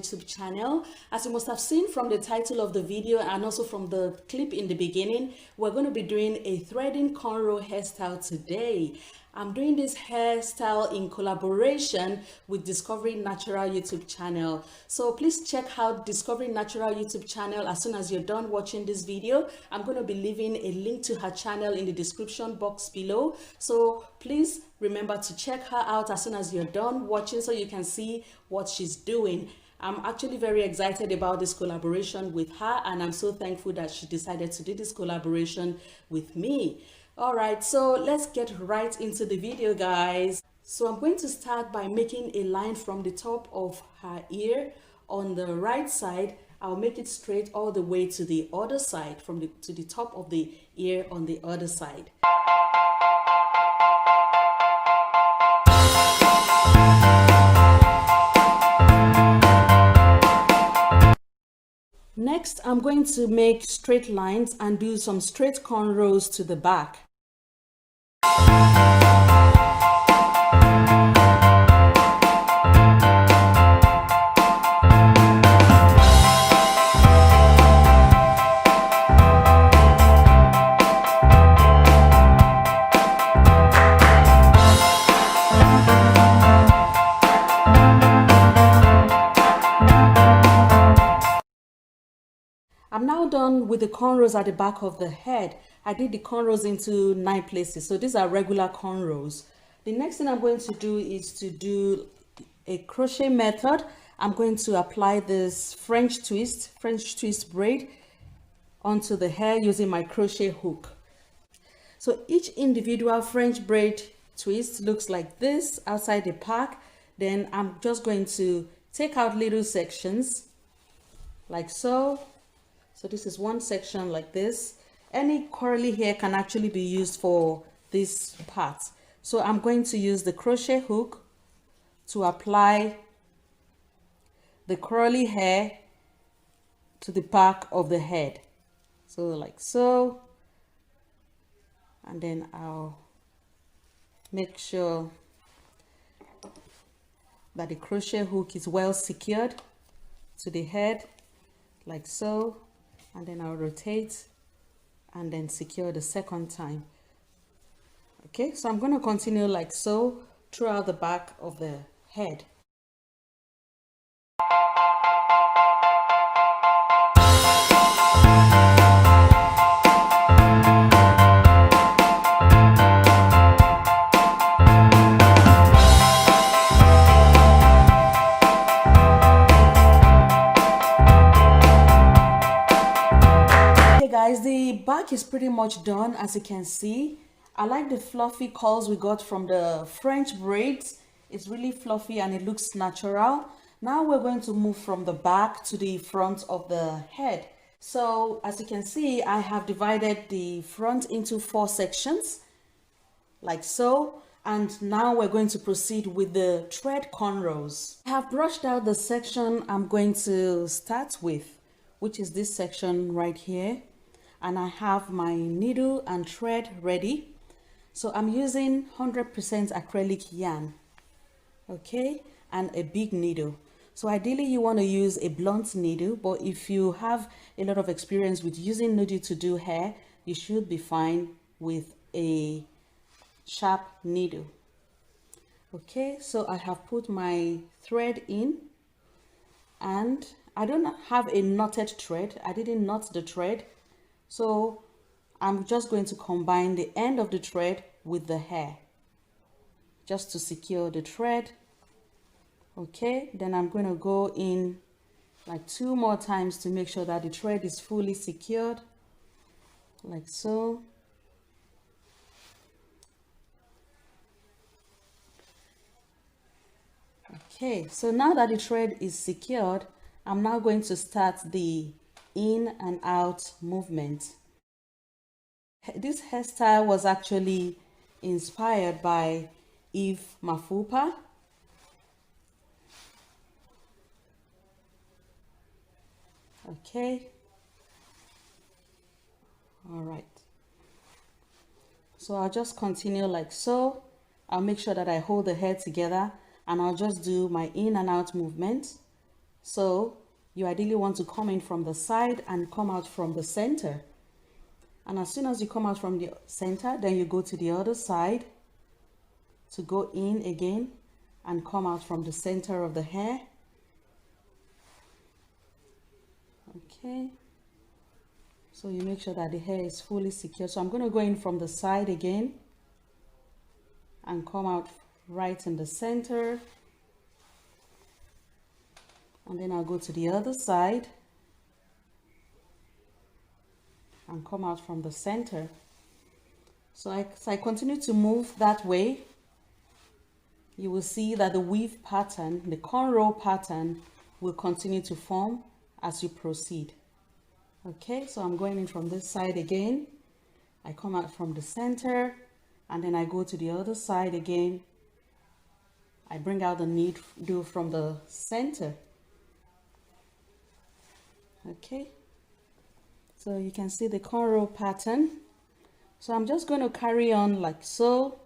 YouTube channel. As you must have seen from the title of the video and also from the clip in the beginning, we're going to be doing a threading cornrow hairstyle today. I'm doing this hairstyle in collaboration with Discovering Natural YouTube channel. So please check out Discovering Natural YouTube channel as soon as you're done watching this video. I'm going to be leaving a link to her channel in the description box below. So please remember to check her out as soon as you're done watching so you can see what she's doing. I'm actually very excited about this collaboration with her, and I'm so thankful that she decided to do this collaboration with me. All right, so let's get right into the video, guys. So I'm going to start by making a line from the top of her ear on the right side. I'll make it straight all the way to the other side, to the top of the ear on the other side. Next, I'm going to make straight lines and do some straight cornrows to the back. I'm now done with the cornrows at the back of the head. I did the cornrows into 9 places, so these are regular cornrows. The next thing I'm going to do is to do a crochet method. I'm going to apply this French twist braid onto the hair using my crochet hook. So each individual French braid twist looks like this outside the pack. Then I'm just going to take out little sections like so. So this is one section like this. Any curly hair can actually be used for this part. So I'm going to use the crochet hook to apply the curly hair to the back of the head. So like so. And then I'll make sure that the crochet hook is well secured to the head like so. And then I'll rotate and then secure the second time. Okay, so I'm going to continue like so throughout the back of the head. Guys, the back is pretty much done. As you can see, I like the fluffy curls we got from the French braids. It's really fluffy and it looks natural. Now we're going to move from the back to the front of the head. So as you can see, I have divided the front into 4 sections like so. And now we're going to proceed with the thread cornrows. I have brushed out the section I'm going to start with, which is this section right here. And I have my needle and thread ready. So I'm using 100% acrylic yarn, okay, and a big needle. So ideally you want to use a blunt needle, but if you have a lot of experience with using needle to do hair, you should be fine with a sharp needle. Okay, so I have put my thread in, and I don't have a knotted thread. I didn't knot the thread. So I'm just going to combine the end of the thread with the hair just to secure the thread. Okay, then I'm going to go in like 2 more times to make sure that the thread is fully secured like so. Okay, so now that the thread is secured, I'm now going to start the in and out movement. This hairstyle was actually inspired by Eve Mafupa. Okay. All right. So I'll just continue like so. I'll make sure that I hold the hair together, and I'll just do my in and out movement So you ideally want to come in from the side and come out from the center. And as soon as you come out from the center, then you go to the other side to go in again and come out from the center of the hair. Okay, so you make sure that the hair is fully secure. So I'm going to go in from the side again and come out right in the center, and then I'll go to the other side and come out from the center. So as I continue to move that way, you will see that the weave pattern, the cornrow pattern, will continue to form as you proceed. Okay, so I'm going in from this side again. I come out from the center, and then I go to the other side again. I bring out the needle from the center. Okay, so you can see the cornrow pattern. So I'm just going to carry on like so.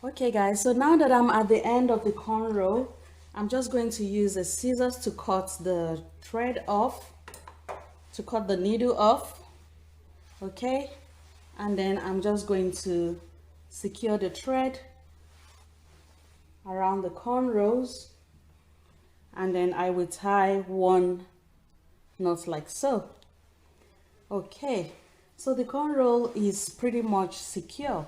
Okay guys, so now that I'm at the end of the cornrow, I'm just going to use a scissors to cut the thread off, to cut the needle off. Okay, and then I'm just going to secure the thread around the cornrows, and then I will tie one knot like so. Okay, so the cornrow is pretty much secure.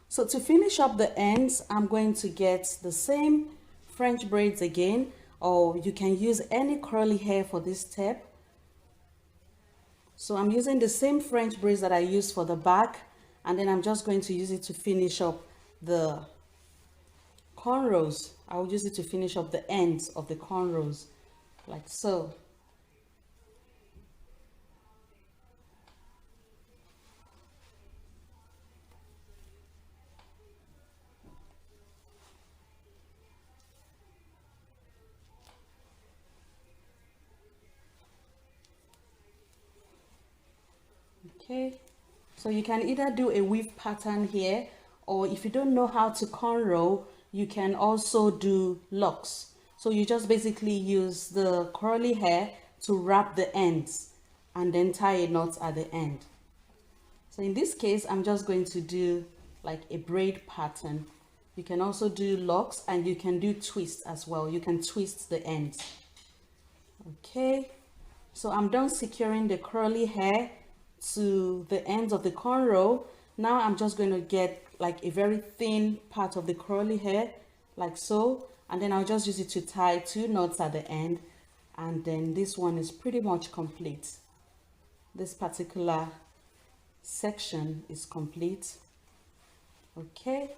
So to finish up the ends, I'm going to get the same French braids again, or you can use any curly hair for this step. So I'm using the same French braids that I used for the back, and then I'm just going to use it to finish up the cornrows. I'll use it to finish up the ends of the cornrows like so. Okay, so you can either do a weave pattern here, or if you don't know how to cornrow, you can also do locks. So you just basically use the curly hair to wrap the ends and then tie a knot at the end. So in this case, I'm just going to do like a braid pattern. You can also do locks, and you can do twists as well. You can twist the ends. Okay, so I'm done securing the curly hair to the ends of the cornrow. Now I'm just going to get like a very thin part of the curly hair like so, and then I'll just use it to tie two knots at the end, and then this one is pretty much complete. This particular section is complete. Okay,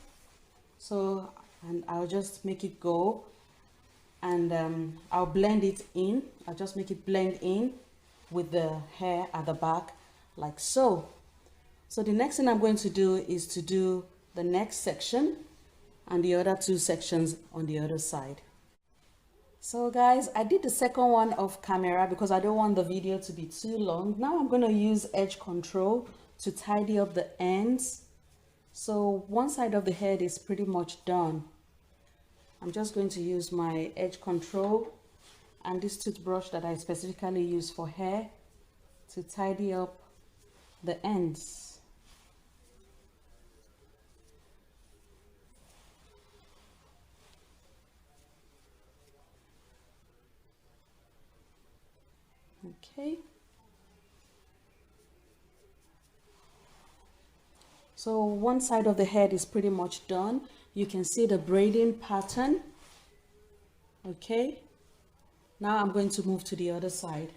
so and I'll just make it go, and I'll blend it in. I'll just make it blend in with the hair at the back like so. So the next thing I'm going to do is to do the next section and the other two sections on the other side. So guys, I did the second one off camera because I don't want the video to be too long. Now I'm going to use edge control to tidy up the ends. So one side of the head is pretty much done. I'm just going to use my edge control and this toothbrush that I specifically use for hair to tidy up the ends. Okay. So one side of the head is pretty much done. You can see the braiding pattern. Okay. Now I'm going to move to the other side.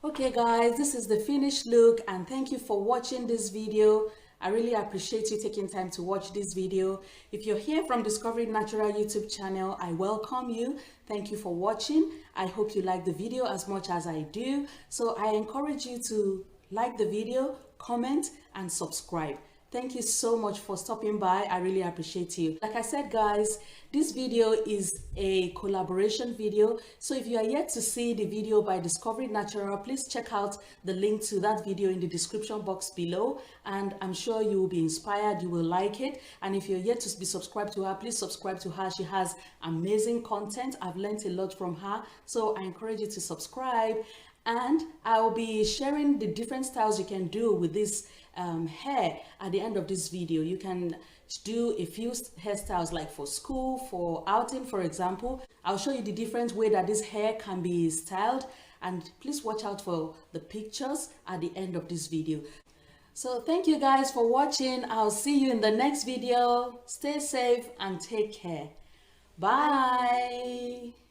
Okay guys, this is the finished look, and thank you for watching this video. I really appreciate you taking time to watch this video. If you're here from Discovering Natural YouTube channel, I welcome you. Thank you for watching. I hope you like the video as much as I do. So I encourage you to like the video, comment, and subscribe. Thank you so much for stopping by. I really appreciate you. Like I said guys, this video is a collaboration video. So if you are yet to see the video by Discovering Natural, please check out the link to that video in the description box below. And I'm sure you will be inspired, you will like it. And if you're yet to be subscribed to her, please subscribe to her. She has amazing content. I've learned a lot from her. So I encourage you to subscribe. And I'll be sharing the different styles you can do with this hair at the end of this video. You can do a few hairstyles like for school, for outing, for example. I'll show you the different way that this hair can be styled, and please watch out for the pictures at the end of this video. So thank you guys for watching. I'll see you in the next video. Stay safe and take care. Bye.